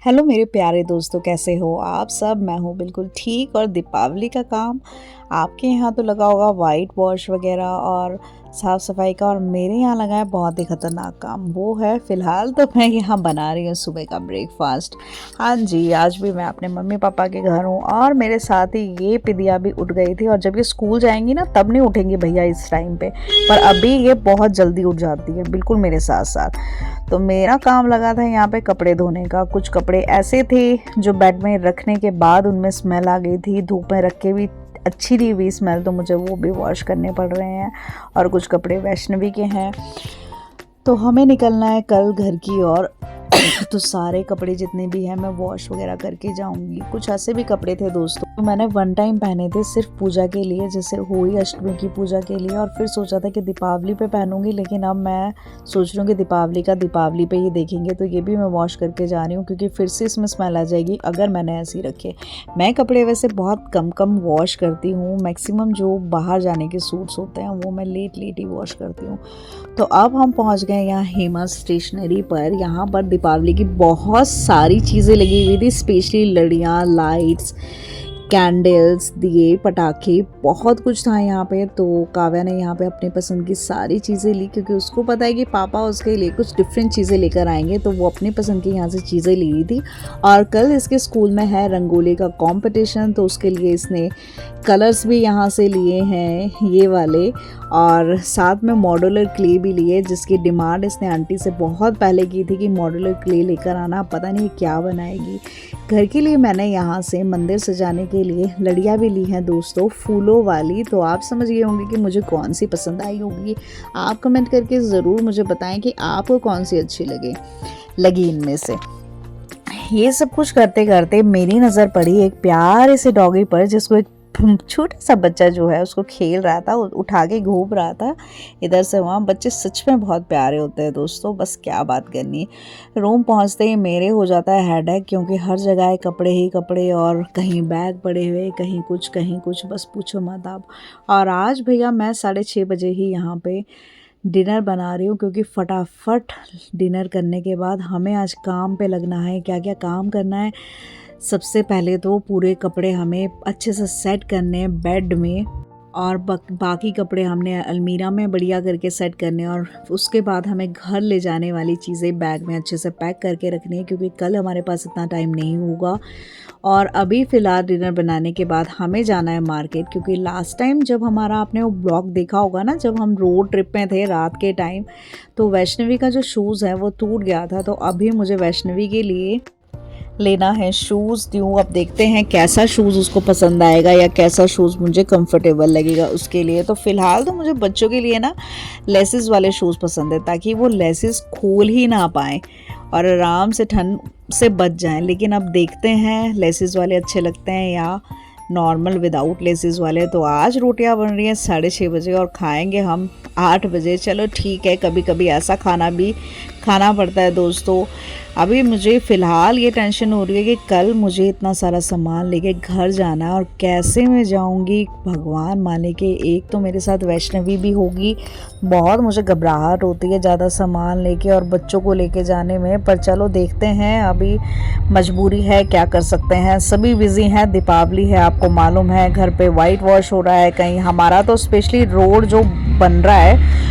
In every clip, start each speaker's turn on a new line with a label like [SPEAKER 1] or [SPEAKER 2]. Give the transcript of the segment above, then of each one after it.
[SPEAKER 1] Hello मेरे प्यारे दोस्तों, कैसे हो आप सब। मैं हूँ बिल्कुल ठीक। और दीपावली का काम आपके यहाँ तो लगा होगा वाइट वॉश वगैरह और साफ़ सफाई का, और मेरे यहाँ लगा है बहुत ही ख़तरनाक काम। वो है फ़िलहाल तो मैं यहाँ बना रही हूँ सुबह का ब्रेकफास्ट। हाँ जी, आज भी मैं अपने मम्मी पापा के घर हूँ और मेरे साथ ही ये पिदिया भी उठ गई थी। और जब ये स्कूल जाएंगी ना तब नहीं उठेंगी भैया इस टाइम पे, पर अभी ये बहुत जल्दी उठ जाती है बिल्कुल मेरे साथ साथ। तो मेरा काम लगा था यहाँ पे कपड़े धोने का। कुछ कपड़े ऐसे थे जो बेड में रखने के बाद उनमें स्मेल आ गई थी, धूप में रख के भी अच्छी नहीं हुई स्मेल, तो मुझे वो भी वॉश करने पड़ रहे हैं। और कुछ कपड़े वैष्णवी के हैं, तो हमें निकलना है कल घर की ओर। तो सारे कपड़े जितने भी हैं मैं वॉश वगैरह करके जाऊंगी। कुछ ऐसे भी कपड़े थे दोस्तों तो मैंने वन टाइम पहने थे सिर्फ पूजा के लिए, जैसे होली अष्टमी की पूजा के लिए, और फिर सोचा था कि दीपावली पे पहनूंगी, लेकिन अब मैं सोच रही हूँ कि दीपावली का दीपावली पे ही देखेंगे। तो ये भी मैं वॉश करके जा रही हूँ क्योंकि फिर से इसमें स्मेल आ जाएगी अगर मैंने ऐसे ही रखे। मैं कपड़े वैसे बहुत कम कम वॉश करती हूँ, मैक्सिमम जो बाहर जाने के सूट्स होते हैं वो मैं लेट ही वॉश करती हूँ। तो अब हम पहुंच गए यहाँ हेमा स्टेशनरी पर। यहाँ पर दीपावली की बहुत सारी चीज़ें लगी हुई थी, स्पेशली लड़ियाँ, लाइट्स, कैंडल्स, दिए, पटाखे, बहुत कुछ था यहाँ पे। तो काव्या ने यहाँ पे अपनी पसंद की सारी चीज़ें ली क्योंकि उसको पता है कि पापा उसके लिए कुछ डिफरेंट चीज़ें लेकर आएंगे, तो वो अपनी पसंद की यहाँ से चीज़ें ले ली थी। और कल इसके स्कूल में है रंगोली का कंपटीशन, तो उसके लिए इसने कलर्स भी यहाँ से लिए हैं ये वाले, और साथ में मॉड्यूलर क्ले भी लिए, जिसकी डिमांड इसने आंटी से बहुत पहले की थी कि मॉड्यूलर क्ले लेकर आना, पता नहीं क्या बनाएगी। घर के लिए मैंने यहाँ से मंदिर सजाने के लिए लड़ियाँ भी ली हैं दोस्तों, फूलों वाली। तो आप समझ गए होंगे कि मुझे कौन सी पसंद आई होगी। आप कमेंट करके ज़रूर मुझे बताएं कि आपको कौन सी अच्छी लगी इनमें से। ये सब कुछ करते करते मेरी नज़र पड़ी एक प्यारे से डॉगी पर, जिसको एक छोटा सा बच्चा जो है उसको खेल रहा था, उठा के घूम रहा था इधर से वहाँ। बच्चे सच में बहुत प्यारे होते हैं दोस्तों, बस क्या बात करनी। रूम पहुँचते ही मेरे हो जाता है हेडेक, क्योंकि हर जगह कपड़े ही कपड़े, और कहीं बैग पड़े हुए, कहीं कुछ, बस पूछो मत आप। और आज भैया मैं 6:30 बजे ही यहाँ पे डिनर बना रही हूँ, क्योंकि फटाफट डिनर करने के बाद हमें आज काम पे लगना है। क्या क्या काम करना है, सबसे पहले तो पूरे कपड़े हमें अच्छे से सेट करने हैं बेड में, और बाकी कपड़े हमने अलमीरा में बढ़िया करके सेट करने, और उसके बाद हमें घर ले जाने वाली चीज़ें बैग में अच्छे से पैक करके रखनी है, क्योंकि कल हमारे पास इतना टाइम नहीं होगा। और अभी फ़िलहाल डिनर बनाने के बाद हमें जाना है मार्केट, क्योंकि लास्ट टाइम जब हमारा आपने वो ब्लॉग देखा होगा ना, जब हम रोड ट्रिप में थे रात के टाइम, तो वैष्णवी का जो शूज़ है वो टूट गया था। तो अभी मुझे वैष्णवी के लिए लेना है शूज़ न्यू। अब देखते हैं कैसा शूज़ उसको पसंद आएगा या कैसा शूज़ मुझे कंफर्टेबल लगेगा उसके लिए। तो फ़िलहाल तो मुझे बच्चों के लिए ना लेसेस वाले शूज़ पसंद है, ताकि वो लेसेस खोल ही ना पाएँ और आराम से ठंड से बच जाएं। लेकिन अब देखते हैं लेसेस वाले अच्छे लगते हैं या नॉर्मल विदाउट लेसेस वाले। तो आज रोटियां बन रही हैं 6:30 बजे और खाएंगे हम 8 बजे। चलो ठीक है, कभी कभी ऐसा खाना भी खाना पड़ता है दोस्तों। अभी मुझे फ़िलहाल ये टेंशन हो रही है कि कल मुझे इतना सारा सामान लेके घर जाना है, और कैसे मैं जाऊंगी भगवान माने कि एक तो मेरे साथ वैष्णवी भी होगी। बहुत मुझे घबराहट होती है ज़्यादा सामान लेके और बच्चों को लेके जाने में, पर चलो देखते हैं। अभी मजबूरी है, क्या कर सकते हैं, सभी बिज़ी हैं। दीपावली है, आपको मालूम है, घर पे वाइट वॉश हो रहा है। कहीं हमारा तो स्पेशली रोड जो बन रहा है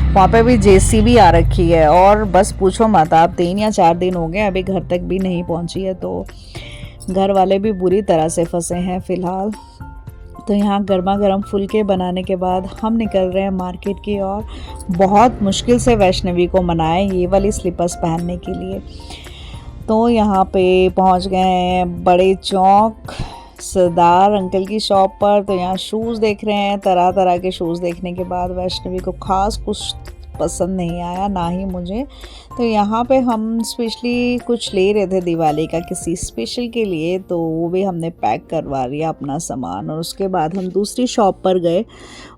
[SPEAKER 1] वहाँ पे भी जेसीबी आ रखी है, और बस पूछो मत आप, 3 या 4 दिन हो गए अभी घर तक भी नहीं पहुँची है। तो घर वाले भी बुरी तरह से फंसे हैं फ़िलहाल। तो यहाँ गर्मा गर्म फुलके बनाने के बाद हम निकल रहे हैं मार्केट की ओर। बहुत मुश्किल से वैष्णवी को मनाए ये वाली स्लीपर्स पहनने के लिए। तो यहाँ पे पहुँच गए हैं बड़े चौक सरदार अंकल की शॉप पर। तो यहाँ शूज़ देख रहे हैं, तरह तरह के शूज़ देखने के बाद वैष्णवी को खास कुछ पसंद नहीं आया, ना ही मुझे। तो यहाँ पे हम स्पेशली कुछ ले रहे थे दिवाली का किसी स्पेशल के लिए, तो वो भी हमने पैक करवा लिया अपना सामान। और उसके बाद हम दूसरी शॉप पर गए,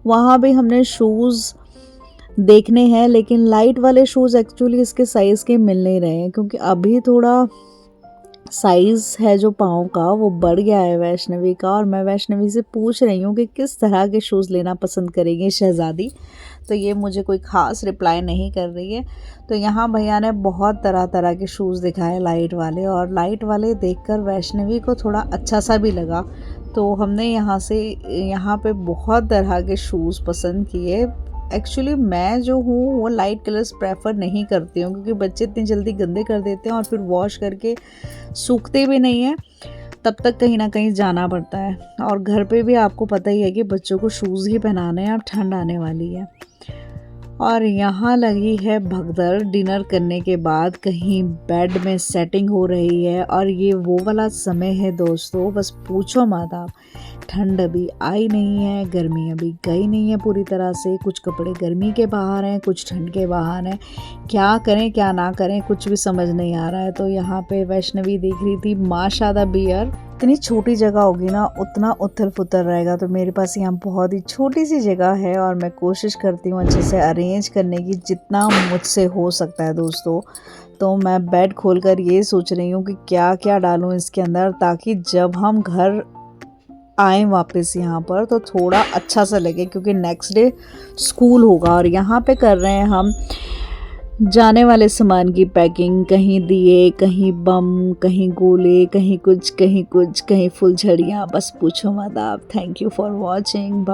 [SPEAKER 1] वहाँ भी हमने शूज़ देखने हैं, लेकिन लाइट वाले शूज़ एक्चुअली इसके साइज़ के मिल नहीं रहे हैं, क्योंकि अभी थोड़ा साइज़ है जो पाँव का वो बढ़ गया है वैष्णवी का, और मैं वैष्णवी से पूछ रही हूँ कि किस तरह के शूज़ लेना पसंद करेंगी शहज़ादी। तो ये मुझे कोई ख़ास रिप्लाई नहीं कर रही है। तो यहाँ भैया ने बहुत तरह तरह के शूज़ दिखाए लाइट वाले, और लाइट वाले देखकर वैष्णवी को थोड़ा अच्छा सा भी लगा। तो हमने यहाँ पे बहुत तरह के शूज़ पसंद किए। एक्चुअली मैं जो हूँ वो लाइट कलर्स प्रेफर नहीं करती हूँ, क्योंकि बच्चे इतनी जल्दी गंदे कर देते हैं और फिर वॉश करके सूखते भी नहीं हैं, तब तक कहीं ना कहीं जाना पड़ता है। और घर पे भी आपको पता ही है कि बच्चों को शूज़ ही पहनाने हैं, अब ठंड आने वाली है। और यहाँ लगी है भगदड़। डिनर करने के बाद कहीं बेड में सेटिंग हो रही है, और ये वो वाला समय है दोस्तों, बस पूछो मत आप। ठंड अभी आई नहीं है, गर्मी अभी गई नहीं है पूरी तरह से। कुछ कपड़े गर्मी के बाहर हैं, कुछ ठंड के बाहर हैं। क्या करें क्या ना करें कुछ भी समझ नहीं आ रहा है। तो यहाँ पे वैष्णवी देख रही थी माशादा बियर। इतनी छोटी जगह होगी ना उतना उथल पुथल रहेगा, तो मेरे पास यहाँ बहुत ही छोटी सी जगह है, और मैं कोशिश करती हूँ अच्छे से अरेंज करने की जितना मुझसे हो सकता है दोस्तों। तो मैं बेड खोलकर ये सोच रही हूँ कि क्या क्या डालूँ इसके अंदर, ताकि जब हम घर आए वापस यहाँ पर तो थोड़ा अच्छा सा लगे, क्योंकि नेक्स्ट डे स्कूल होगा। और यहाँ पे कर रहे हैं हम जाने वाले सामान की पैकिंग। कहीं दिए, कहीं बम, कहीं गोले, कहीं कुछ, कहीं कुछ, कहीं फुलझड़ियाँ, बस पूछो मत आप। Thank you for watching.